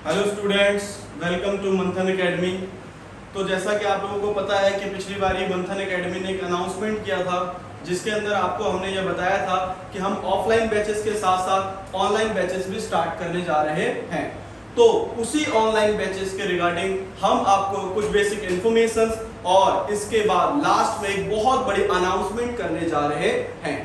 Hello students, welcome to मंथन academy. तो जैसा कि आप लोगों को पता है कि पिछली बार ही मंथन एकेडमी ने एक अनाउंसमेंट किया था, जिसके अंदर आपको हमने ये बताया था कि हम ऑफलाइन बैचेस के साथ साथ ऑनलाइन बैचेस भी स्टार्ट करने जा रहे हैं। तो उसी ऑनलाइन बैचेस के रिगार्डिंग हम आपको कुछ बेसिक इन्फॉर्मेशन और इसके बाद लास्ट में एक बहुत बड़ी अनाउंसमेंट करने जा रहे हैं।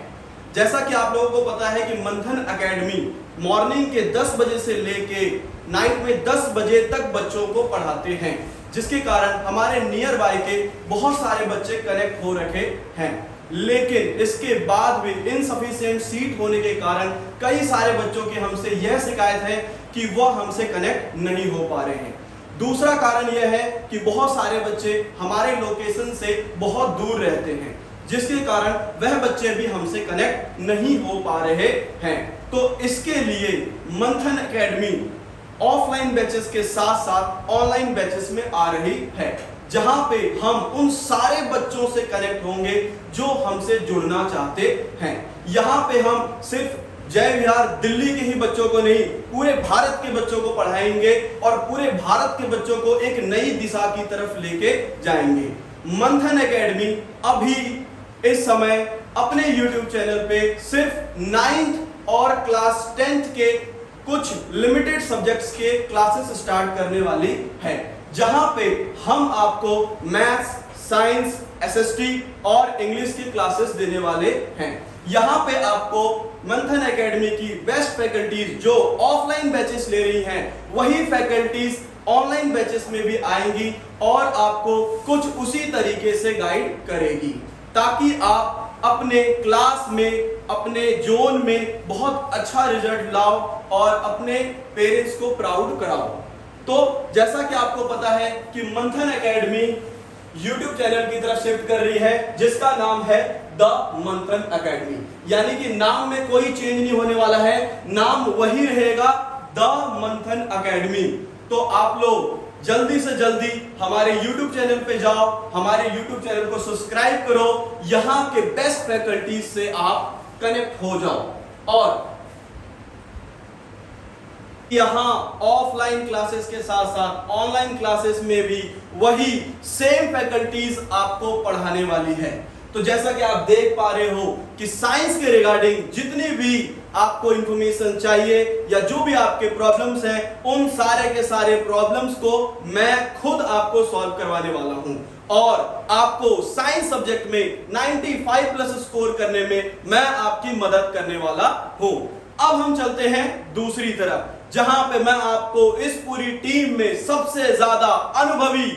जैसा कि आप लोगों को पता है कि मंथन एकेडमी मॉर्निंग के 10 बजे से लेके नाइट में 10 बजे तक बच्चों को पढ़ाते हैं, जिसके कारण हमारे नियर बाय के बहुत सारे बच्चे कनेक्ट हो रखे हैं। लेकिन इसके बाद भी इनसफिशिएंट सीट होने के कारण कई सारे बच्चों की हमसे यह शिकायत है कि वह हमसे कनेक्ट नहीं हो पा रहे हैं। दूसरा कारण यह है कि बहुत सारे बच्चे हमारे लोकेशन से बहुत दूर रहते हैं, जिसके कारण वह बच्चे भी हमसे कनेक्ट नहीं हो पा रहे हैं। तो इसके लिए मंथन एकेडमी ऑफलाइन बैचेस के साथ साथ ऑनलाइन बैचेस में आ रही है, जहां पे हम उन सारे बच्चों से कनेक्ट होंगे जो हमसे जुड़ना चाहते हैं। यहां पे हम सिर्फ जय विहार दिल्ली के ही बच्चों को नहीं, पूरे भारत के बच्चों को पढ़ाएंगे और पूरे भारत के बच्चों को एक नई दिशा की तरफ लेके जाएंगे। मंथन एकेडमी अभी इस समय अपने YouTube चैनल पे सिर्फ 9th और क्लास 10th के कुछ लिमिटेड सब्जेक्ट्स के क्लासेस स्टार्ट करने वाली है, जहां पे हम आपको मैथ्स, साइंस, एसएसटी और इंग्लिश की क्लासेस देने वाले हैं। यहां पे आपको मंथन एकेडमी की बेस्ट फैकल्टीज जो ऑफलाइन बैचेस ले रही हैं, वही फैकल्टीज ऑनलाइन बैचेस में भी आएंगी और आपको कुछ उसी तरीके से गाइड करेगी, ताकि आप अपने क्लास में, अपने जोन में बहुत अच्छा रिजल्ट लाओ और अपने पेरेंट्स को प्राउड कराओ। तो जैसा कि आपको पता है कि मंथन एकेडमी YouTube चैनल की तरफ शिफ्ट कर रही है, जिसका नाम है द मंथन एकेडमी। यानी कि नाम में कोई चेंज नहीं होने वाला है, नाम वही रहेगा, द मंथन एकेडमी। तो आप लोग जल्दी से जल्दी हमारे YouTube चैनल पे जाओ, हमारे YouTube चैनल को सब्सक्राइब करो, यहाँ के बेस्ट फैकल्टीज से आप कनेक्ट हो जाओ। और यहाँ ऑफलाइन क्लासेस के साथ साथ ऑनलाइन क्लासेस में भी वही सेम फैकल्टीज आपको पढ़ाने वाली है। तो जैसा कि आप देख पा रहे हो कि साइंस के रिगार्डिंग जितनी भी आपको इंफॉर्मेशन चाहिए या जो भी आपके प्रॉब्लम्स हैं, उन सारे के सारे प्रॉब्लम्स को मैं खुद आपको सॉल्व करवाने वाला हूं और आपको साइंस सब्जेक्ट में 95 प्लस स्कोर करने में मैं आपकी मदद करने वाला हूं। अब हम चलते हैं दूसरी तरफ, जहां पे मैं आपको इस पूरी टीम में सबसे ज्यादा अनुभवी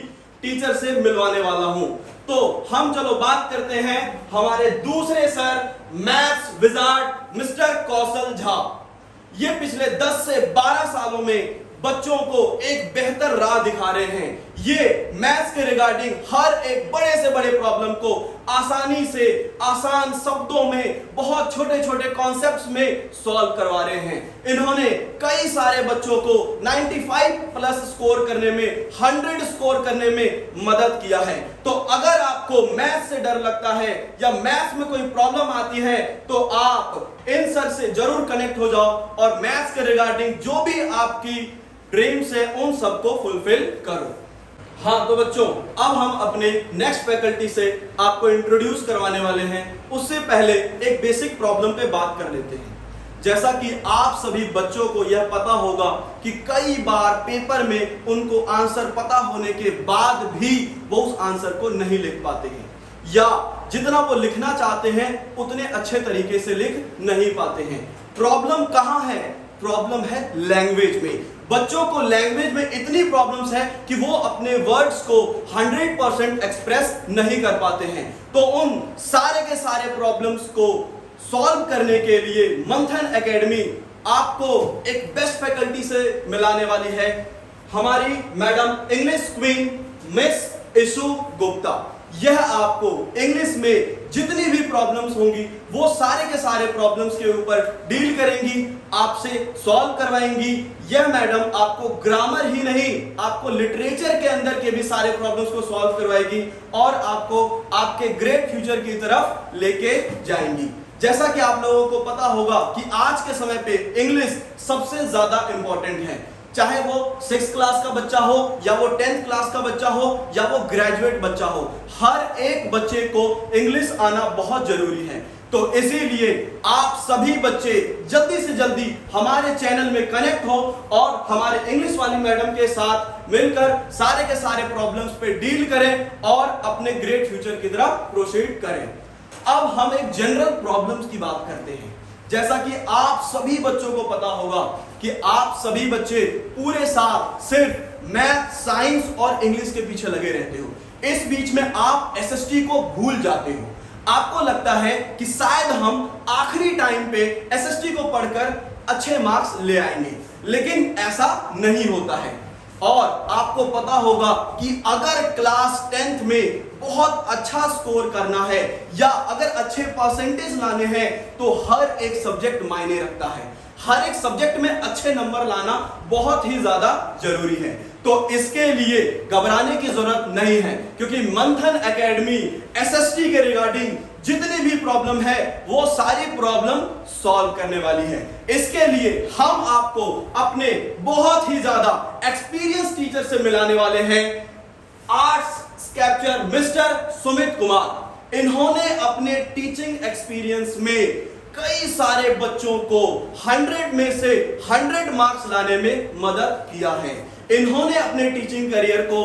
टीचर से मिलवाने वाला हूं। तो हम चलो बात करते हैं हमारे दूसरे सर, मैथ्स विजार्ड मिस्टर कौशल झा। ये पिछले 10 से 12 सालों में बच्चों को एक बेहतर राह दिखा रहे हैं। ये मैथ्स के रिगार्डिंग हर एक बड़े से बड़े प्रॉब्लम को आसानी से, आसान शब्दों में, बहुत छोटे छोटे कॉन्सेप्ट्स में सॉल्व करवा रहे हैं। इन्होंने कई सारे बच्चों को 95 प्लस स्कोर करने में, 100 स्कोर करने में मदद किया है। तो अगर आपको मैथ्स से डर लगता है या मैथ्स में कोई प्रॉब्लम आती है, तो आप इन सर से जरूर कनेक्ट हो जाओ और मैथ्स के रिगार्डिंग जो भी आपकी ड्रीम्स है उन सबको फुलफिल करो। हाँ तो बच्चों, अब हम अपने नेक्स्ट फैकल्टी से आपको इंट्रोड्यूस करवाने वाले हैं। उससे पहले एक बेसिक प्रॉब्लम पे बात कर लेते हैं। जैसा कि आप सभी बच्चों को यह पता होगा कि कई बार पेपर में उनको आंसर पता होने के बाद भी वो उस आंसर को नहीं लिख पाते हैं, या जितना वो लिखना चाहते हैं उतने अच्छे तरीके से लिख नहीं पाते हैं। प्रॉब्लम कहाँ है? प्रॉब्लम है लैंग्वेज में। बच्चों को लैंग्वेज में इतनी प्रॉब्लम्स है कि वो अपने वर्ड्स को 100% एक्सप्रेस नहीं कर पाते हैं। तो उन सारे के सारे प्रॉब्लम्स को सॉल्व करने के लिए मंथन एकेडमी आपको एक बेस्ट फैकल्टी से मिलाने वाली है, हमारी madam English queen miss issue Gupta. यह आपको इंग्लिश में जितनी भी प्रॉब्लम्स होंगी वो सारे के सारे प्रॉब्लम्स के ऊपर डील करेंगी, आपसे सॉल्व करवाएंगी। यह मैडम आपको ग्रामर ही नहीं, आपको लिटरेचर के अंदर के भी सारे प्रॉब्लम्स को सॉल्व करवाएगी और आपको आपके ग्रेट फ्यूचर की तरफ लेके जाएंगी। जैसा कि आप लोगों को पता होगा कि आज के समय पे इंग्लिश सबसे ज्यादा इंपॉर्टेंट है। चाहे वो 6th क्लास का बच्चा हो या वो 10th क्लास का बच्चा हो या वो ग्रेजुएट बच्चा हो, हर एक बच्चे को इंग्लिश आना बहुत जरूरी है। तो इसीलिए आप सभी बच्चे जल्दी से जल्दी हमारे चैनल में कनेक्ट हो और हमारे इंग्लिश वाली मैडम के साथ मिलकर सारे के सारे प्रॉब्लम्स पे डील करें और अपने ग्रेट फ्यूचर की तरफ प्रोसीड करें। अब हम एक जनरल प्रॉब्लम्स की बात करते हैं। जैसा कि आप सभी बच्चों को पता होगा कि आप सभी बच्चे पूरे साल सिर्फ मैथ, साइंस और इंग्लिश के पीछे लगे रहते हो। इस बीच में आप एसएसटी को भूल जाते हो। आपको लगता है कि शायद हम आखिरी टाइम पे एसएसटी को पढ़कर अच्छे मार्क्स ले आएंगे, लेकिन ऐसा नहीं होता है। और आपको पता होगा कि अगर क्लास 10th में बहुत अच्छा स्कोर करना है या अगर अच्छे परसेंटेज लाने हैं तो हर एक सब्जेक्ट मायने रखता है। हर एक सब्जेक्ट में अच्छे नंबर लाना बहुत ही ज्यादा जरूरी है। तो इसके लिए घबराने की जरूरत नहीं है, क्योंकि मंथन एकेडमी एसएसटी के रिगार्डिंग जितनी भी प्रॉब्लम है वो सारी प्रॉब्लम सॉल्व करने वाली है। इसके लिए हम आपको अपने बहुत ही ज्यादा एक्सपीरियंस टीचर से मिलाने वाले हैं, आर्ट्स स्कैप्चर मिस्टर सुमित कुमार। इन्होंने अपने टीचिंग एक्सपीरियंस में कई सारे बच्चों को 100 में से 100 मार्क्स लाने में मदद किया है। इन्होंने अपने टीचिंग करियर को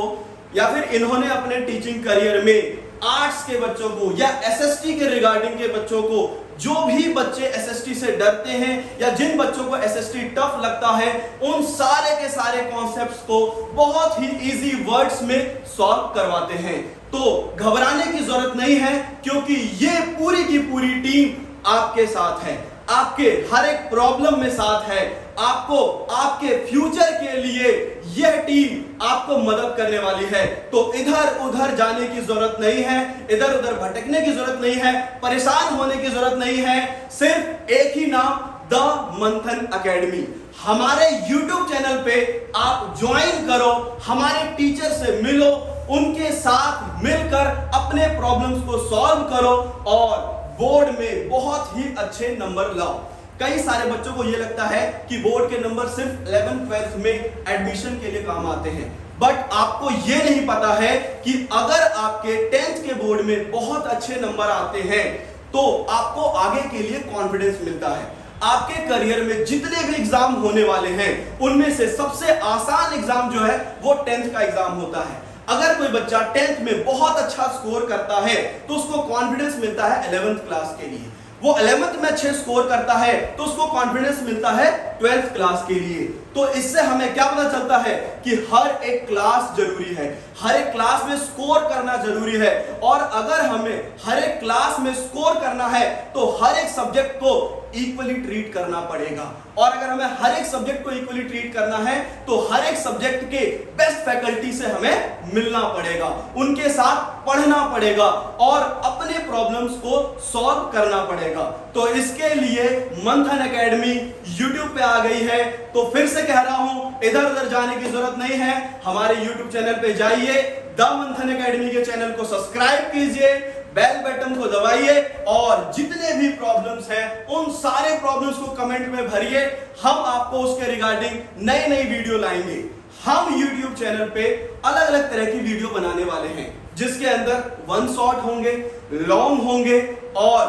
या फिर इन्होंने अपने टीचिंग करियर में आर्ट्स के बच्चों को या एसएसटी के रिगार्डिंग के बच्चों को, जो भी बच्चे एसएसटी से डरते हैं या जिन बच्चों को एसएसटी टफ लगता है, उन सारे के सारे कॉन्सेप्ट्स को बहुत ही इजी वर्ड्स में सॉल्व करवाते हैं। तो घबराने की जरूरत नहीं है, क्योंकि ये पूरी की पूरी टीम आपके साथ है, आपके हर एक प्रॉब्लम में साथ है। आपको आपके फ्यूचर के लिए यह टीम आपको मदद करने वाली है। तो इधर उधर जाने की जरूरत नहीं है, इधर उधर भटकने की जरूरत नहीं है, परेशान होने की जरूरत नहीं है। सिर्फ एक ही नाम, द मंथन एकेडमी। हमारे YouTube चैनल पे आप ज्वाइन करो, हमारे टीचर से मिलो, उनके साथ मिलकर अपने प्रॉब्लम्स को सॉल्व करो और बोर्ड में बहुत ही अच्छे नंबर लाओ। कई सारे बच्चों को यह लगता है कि बोर्ड के नंबर सिर्फ 11th-12th में एडमिशन के लिए काम आते हैं, बट आपको यह नहीं पता है कि अगर आपके 10th के बोर्ड में बहुत अच्छे नंबर आते हैं तो आपको आगे के लिए कॉन्फिडेंस मिलता है। आपके करियर में जितने भी एग्जाम होने वाले हैं उनमें से सबसे आसान एग्जाम जो है वो 10th का एग्जाम होता है। अगर कोई बच्चा 10th में बहुत अच्छा स्कोर करता है तो उसको कॉन्फिडेंस मिलता है 11th क्लास के लिए। वो 11th में अच्छे स्कोर करता है तो उसको कॉन्फिडेंस मिलता है 12th क्लास के लिए। तो इससे हमें क्या पता चलता है कि हर एक क्लास जरूरी है, हर एक क्लास में स्कोर करना जरूरी है। और अगर हमें हर एक क्लास में स्कोर करना है तो हर एक सब्जेक्ट को इक्वली ट्रीट करना पड़ेगा। और अगर हमें हर एक सब्जेक्ट को इक्वली ट्रीट करना है तो हर एक सब्जेक्ट के बेस्ट फैकल्टी से हमें मिलना पड़ेगा, उनके साथ पढ़ना पड़ेगा और अपने प्रॉब्लम्स को सॉल्व करना पड़ेगा। तो इसके लिए मंथन एकेडमी YouTube पे आ गई है। तो फिर से कह रहा हूं, इधर उधर जाने की जरूरत नहीं है, हमारे YouTube चैनल पे जाइए, द मंथन एकेडमी के चैनल को सब्सक्राइब कीजिए, बेल बटन को दबाइए और जितने भी प्रॉब्लम्स हैं उन सारे प्रॉब्लम्स को कमेंट में भरिए। हम आपको उसके रिगार्डिंग नई नई वीडियो लाएंगे। हम YouTube चैनल पे अलग अलग तरह की वीडियो बनाने वाले हैं, जिसके अंदर वन शॉट होंगे, लॉन्ग होंगे और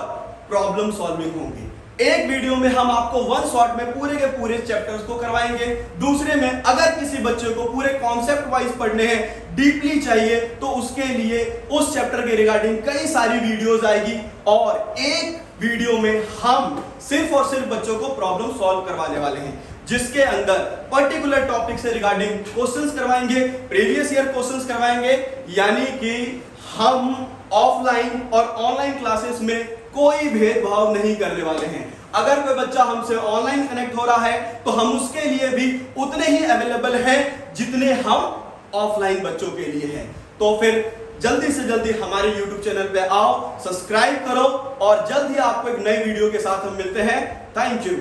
प्रॉब्लम सॉल्विंग होंगे। एक वीडियो में हम आपको वन शॉट में पूरे के पूरे चैप्टर्स को करवाएंगे, दूसरे में अगर किसी बच्चे को पूरे कॉन्सेप्ट वाइज पढ़ने हैं, डीपली चाहिए, तो उसके लिए उस चैप्टर के रिगार्डिंग कई सारी वीडियोस आएगी। और एक वीडियो में हम सिर्फ और सिर्फ बच्चों को प्रॉब्लम सॉल्व करवाने वाले हैं, जिसके अंदर पर्टिकुलर टॉपिक से रिगार्डिंग क्वेश्चंस करवाएंगे, प्रीवियस ईयर क्वेश्चंस करवाएंगे। यानी कि हम ऑफलाइन और ऑनलाइन क्लासेस में कोई भेदभाव नहीं करने वाले हैं। अगर कोई बच्चा हमसे ऑनलाइन कनेक्ट हो रहा है तो हम उसके लिए भी उतने ही अवेलेबल हैं जितने हम ऑफलाइन बच्चों के लिए हैं। तो फिर जल्दी से जल्दी हमारे YouTube चैनल पे आओ, सब्सक्राइब करो और जल्द ही आपको एक नई वीडियो के साथ हम मिलते हैं। Thank you.